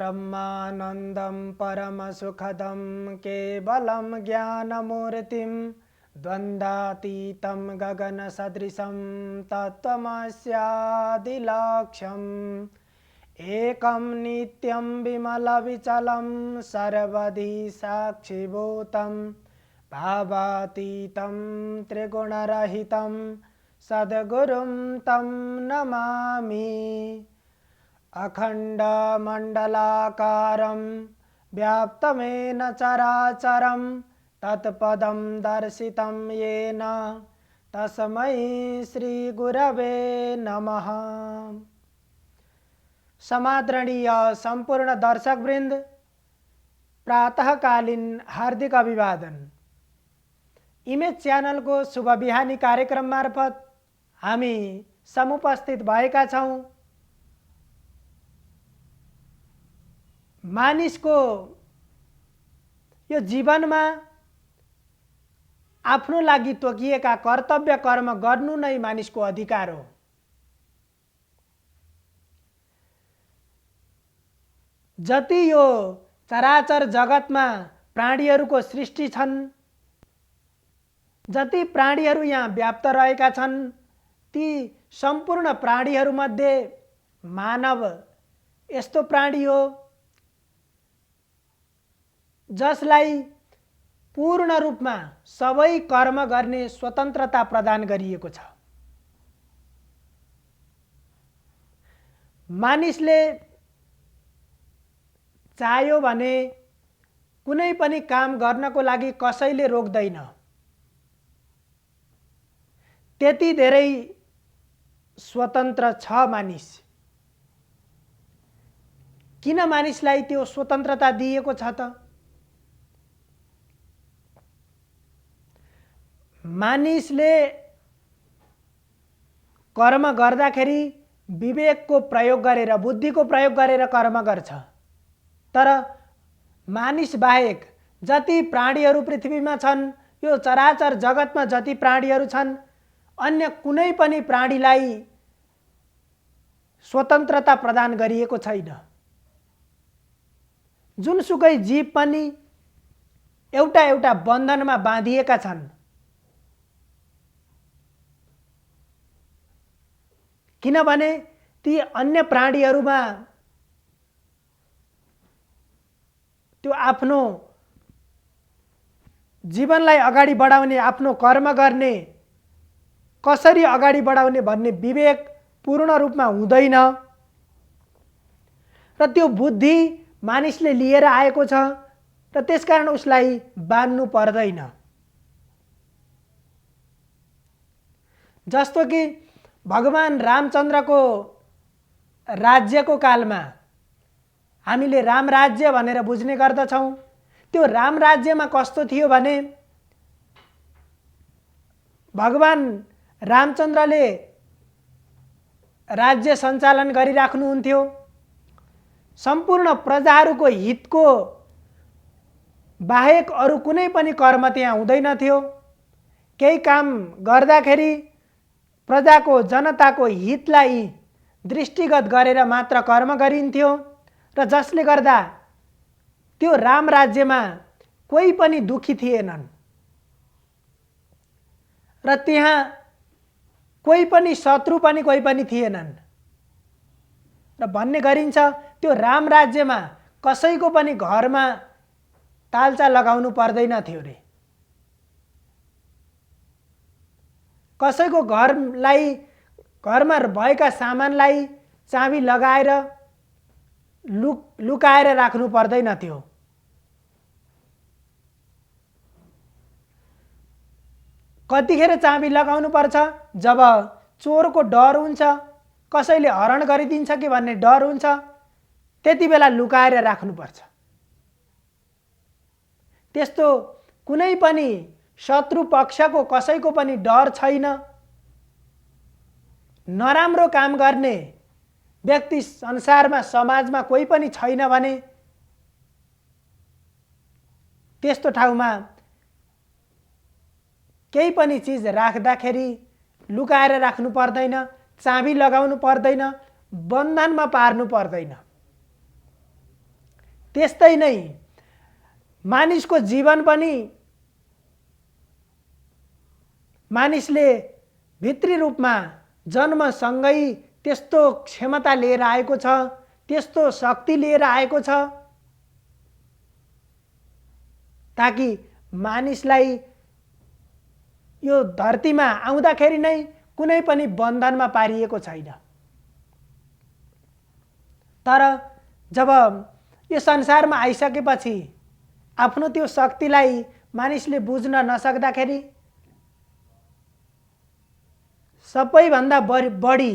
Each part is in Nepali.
ब्रह्मानन्दं परमसुखदं केवलं ज्ञानमूर्तिं द्वन्द्वातीतं गगनसदृशं तत्त्वमस्यादिलक्ष्यम् एकं नित्यं विमलविचलं सर्वधि साक्षिभूतं भावातीतं त्रिगुणरहितं सद्गुरुं तं नमामि। अखण्डमण्डलाकारं व्याप्तमेन चराचरं तत्पदं दर्शितं येन तस्मै श्रीगुरवे नमः। समादरणीय संपूर्ण दर्शकवृन्द, प्रातःकालीन हार्दिक अभिवादन। इमेज च्यानलको शुभ बिहानी कार्यक्रम मार्फत हामी समुपस्थित भएका छौं। मानिसको यो जीवनमा आफ्नो लागि तोकिएका कर्तव्य कर्म गर्नु नै मानिसको अधिकार हो। जति यो चराचर जगतमा प्राणीहरूको सृष्टि छन्, जति प्राणीहरू यहाँ व्याप्त रहेका छन्, ती सम्पूर्ण प्राणीहरूमध्ये मानव यस्तो प्राणी हो जसलाई पूर्ण रूपमा सबै कर्म गर्ने स्वतन्त्रता प्रदान गरिएको छ। मानिसले चाह्यो भने कुनै पनि काम गर्नको लागि कसैले रोक्दैन। त्यति धेरै स्वतन्त्र छ मानिस। किन मानिसलाई त्यो स्वतन्त्रता दिएको छ त? मानिसले कर्म गर्दाखेरि विवेकको प्रयोग गरेर, बुद्धिको प्रयोग गरेर कर्म गर्छ। तर मानिस बाहेक जति प्राणीहरू पृथ्वीमा छन्, यो चराचर जगतमा जति प्राणीहरू छन्, अन्य कुनै पनि प्राणीलाई स्वतन्त्रता प्रदान गरिएको छैन। जुनसुकै जीव पनि एउटा एउटा बन्धनमा बाँधिएका छन्। किनभने ती अन्य प्राणीहरूमा त्यो आफ्नो जीवनलाई अगाडि बढाउने, आफ्नो कर्म गर्ने, कसरी अगाडि बढाउने भन्ने विवेक पूर्ण रूपमा हुँदैन। र त्यो बुद्धि मानिसले लिएर आएको छ र त्यसकारण उसलाई बान्नु पर्दैन। जस्तो कि भगवान रामचन्द्रको राज्यको कालमा हामीले राम राज्य भनेर बुझ्ने गर्दछौं। त्यो राम राज्यमा कस्तो थियो भने भगवान रामचन्द्रले राज्य सञ्चालन गरिराख्नुहुन्थ्यो। सम्पूर्ण प्रजाहरूको हितको बाहेक अरू कुनै पनि कर्म त्यहाँ हुँदैन थियो। केही काम गर्दाखेरि प्रजाको, जनताको हितलाई दृष्टिगत गरेर मात्र कर्म गरिन्थ्यो र जसले गर्दा त्यो राम राज्यमा कोही पनि दुखी थिएनन् र त्यहाँ कोही पनि शत्रु पनि कोही पनि थिएनन्। र भन्ने गरिन्छ त्यो राम राज्यमा कसैको पनि घरमा तालचा लगाउनु पर्दैन थियो रे। कसैको घरमा भएका सामानलाई चाबी लगाएर लुकाएर राख्नु पर्दैन थियो। कतिखेर चाबी लगाउनु पर्छ? जब चोरको डर हुन्छ, कसैले हरण गरिदिन्छ कि भन्ने डर हुन्छ, त्यति बेला लुकाएर राख्नुपर्छ। त्यस्तो कुनै पनि शत्रु पक्षको कसैको पनि डर छैन। नराम्रो काम गर्ने व्यक्ति संसारमा, समाजमा कोही पनि छैन भने त्यस्तो ठाउँमा केही पनि चीज राख्दाखेरि लुकाएर राख्नु पर्दैन, चाबी लगाउनु पर्दैन, बन्धनमा पार्नु पर्दैन। त्यस्तै नै मानिसको जीवन पनि मानिसले भित्री रूपमा जन्मसँगै त्यस्तो क्षमता लिएर आएको छ, त्यस्तो शक्ति लिएर आएको छ ताकि मानिसलाई यो धरतीमा आउँदाखेरि नै कुनै पनि बन्धनमा पारिएको छैन। तर जब यो संसारमा आइसकेपछि आफ्नो त्यो शक्तिलाई मानिसले बुझ्न नसक्दाखेरि सबैभन्दा बढी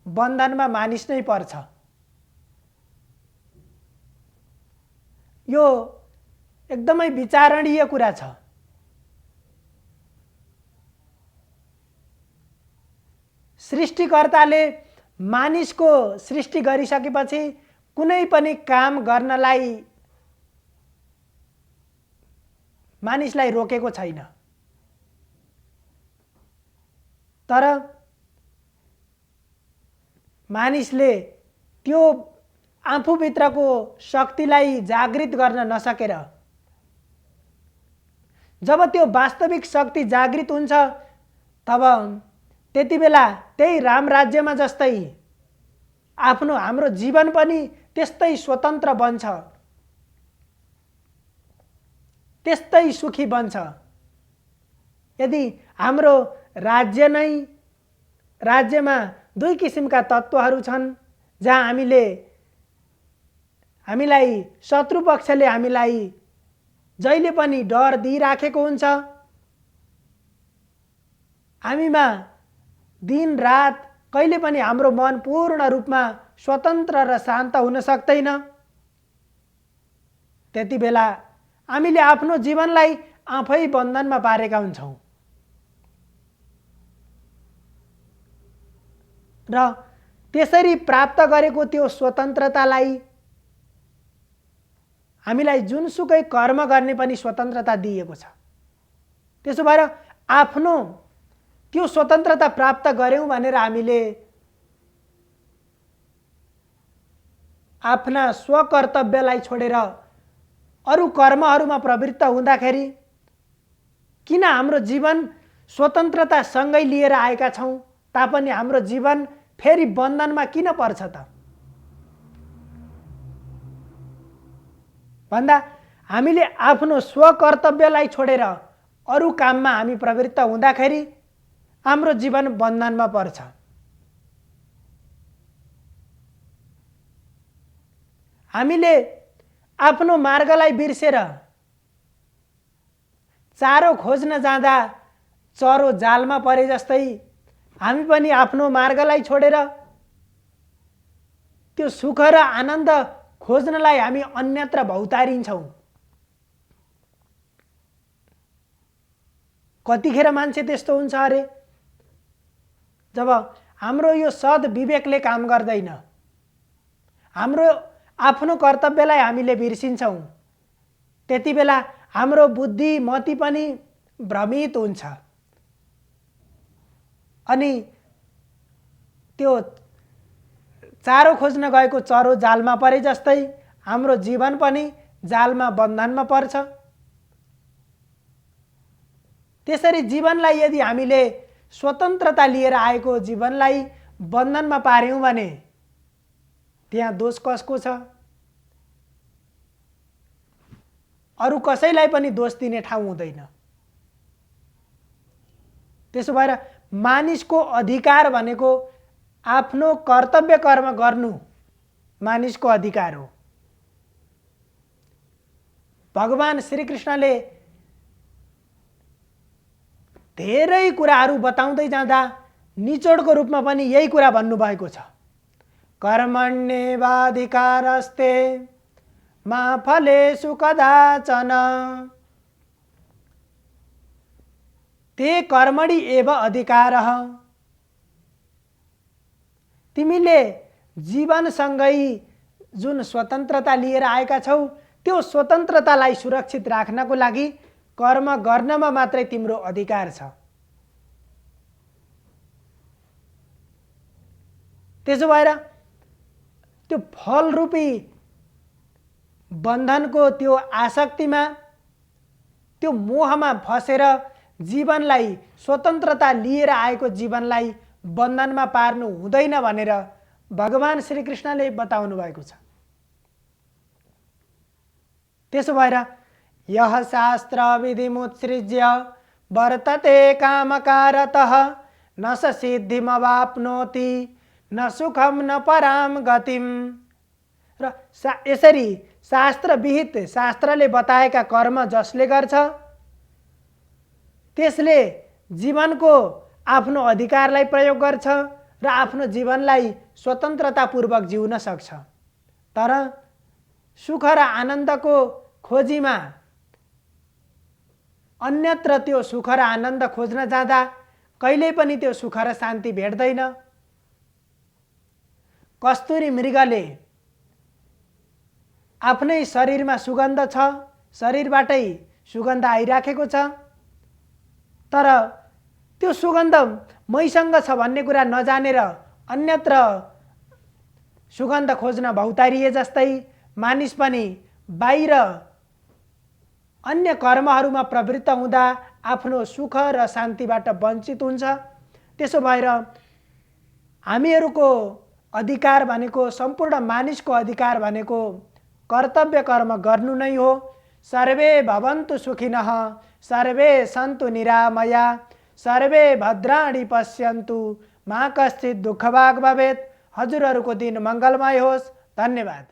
बन्धनमा मानिस नै पर्छ। यो एकदमै विचारणीय कुरा छ। सृष्टिकर्ताले मानिसको सृष्टि गरिसकेपछि कुनै पनि काम गर्नलाई मानिसलाई रोकेको छैन। तर मानिसले त्यो आफूभित्रको शक्तिलाई जागृत गर्न नसकेर जब त्यो वास्तविक शक्ति जागृत हुन्छ तब त्यति बेला त्यही राम राज्यमा जस्तै हाम्रो जीवन पनि त्यस्तै स्वतन्त्र बन्छ, त्यस्तै सुखी बन्छ। यदि हाम्रो राज्यमा दुई किसिमका तत्त्वहरू छन् जहाँ हामीलाई शत्रु पक्षले हामीलाई जहिले पनि डर दिइराखेको हुन्छ, हामीमा दिन रात कहिले पनि हाम्रो मन पूर्ण रूपमा स्वतन्त्र र शान्त हुन सक्दैन, त्यति बेला हामीले आफ्नो जीवनलाई आफै बन्धनमा पारेका हुन्छौँ। र त्यसरी प्राप्त गरेको त्यो स्वतन्त्रतालाई हामीलाई जुनसुकै कर्म गर्ने पनि स्वतन्त्रता दिएको छ। त्यसो भएर आफ्नो त्यो स्वतन्त्रता प्राप्त गर्यौं भनेर हामीले आफ्ना स्वकर्तव्यलाई छोडेर अरू कर्महरूमा प्रवृत्त हुँदाखेरि किन हाम्रो जीवन स्वतन्त्रतासँगै लिएर आएका छौं तापनि हाम्रो जीवन फेरि बन्धनमा किन पर्छ त भन्दा हामीले आफ्नो स्वकर्तव्यलाई छोडेर अरू काममा हामी प्रवृत्त हुँदाखेरि हाम्रो जीवन बन्धनमा पर्छ। हामीले आफ्नो मार्गलाई बिर्सेर चारो खोज्न जाँदा चरो जालमा परे जस्तै हामी पनि आफ्नो मार्गलाई छोडेर त्यो सुख र आनन्द खोज्नलाई हामी अन्यत्र भौतारिन्छौं। कतिखेर मान्छे त्यस्तो हुन्छ अरे जब हाम्रो यो सद विवेकले काम गर्दैन, हाम्रो आफ्नो कर्तव्यलाई हामीले बिर्सिन्छौं, त्यति बेला हाम्रो बुद्धि मति पनि भ्रमित हुन्छ अनि त्यो चारो खोज्न गएको चरो जालमा परे जस्तै हाम्रो जीवन पनि जालमा बन्धनमा पर्छ। त्यसरी जीवनलाई यदि हामीले स्वतन्त्रता लिएर आएको जीवनलाई बन्धनमा पार्यौं भने त्यहाँ दोष कसको छ? अरू कसैलाई पनि दोष दिने ठाउँ हुँदैन। त्यसो भएर मानिसको अधिकार भनेको आफ्नो कर्तव्य कर्म गर्नु मानिसको अधिकार हो। भगवान श्रीकृष्णले धेरै कुराहरू बताउँदै जाँदा निचोडको रूपमा पनि यही कुरा भन्नुभएको छ। कर्मण्येवाधिकारस्ते मा फलेषु कदाचन ते कर्मणि एव अधिकारः। तिमीले जीवनसँगै जुन स्वतन्त्रता लिएर आएका छौ त्यो स्वतन्त्रतालाई सुरक्षित राख्नको लागि कर्म गर्नमा मात्रै तिम्रो अधिकार छ। त्यसो भएर त्यो फल रूपी बन्धनको त्यो आसक्तिमा, त्यो मोहमा फसेर जीवनलाई, स्वतन्त्रता लिएर आएको जीवनलाई बन्धनमा पार्नु हुँदैन भनेर भगवान श्रीकृष्णले बताउनु भएको छ। त्यसो भएर यह शास्त्र विधिमुत्सृज्य वर्तते कामकारतः न स सिद्धिमवाप्नोति न सुखम न पराम गतिम। र यसरी शास्त्र विहित, शास्त्रले बताएका कर्म जसले गर्छ त्यसले जीवनको आफ्नो अधिकारलाई प्रयोग गर्छ र आफ्नो जीवनलाई स्वतन्त्रतापूर्वक जिउन सक्छ। तर सुख र आनन्दको खोजीमा अन्यत्र त्यो सुख र आनन्द खोज्न जाँदा कहिल्यै पनि त्यो सुख र शान्ति भेट्दैन। कस्तुरी मृगले आफ्नै शरीरमा सुगन्ध छ, शरीरबाटै सुगन्ध आइराखेको छ, तर त्यो सुगन्ध मैसँग छ भन्ने कुरा नजानेर अन्यत्र सुगन्ध खोज्न भौतारिए जस्तै मानिस पनि बाहिर अन्य कर्महरूमा प्रवृत्त हुँदा आफ्नो सुख र शान्तिबाट वञ्चित हुन्छ। त्यसो भएर हामीहरूको अधिकार भनेको, सम्पूर्ण मानिसको अधिकार भनेको कर्तव्य कर्म गर्नु नै हो। सर्वे भवन्तु सुखिनः, सर्वे सन्तु निरामया, सर्वे भद्राणि पश्यन्तु, मा कश्चित् दुःखभाग् भवेत्। हजुरहरूको दिन मङ्गलमय होस्। धन्यवाद।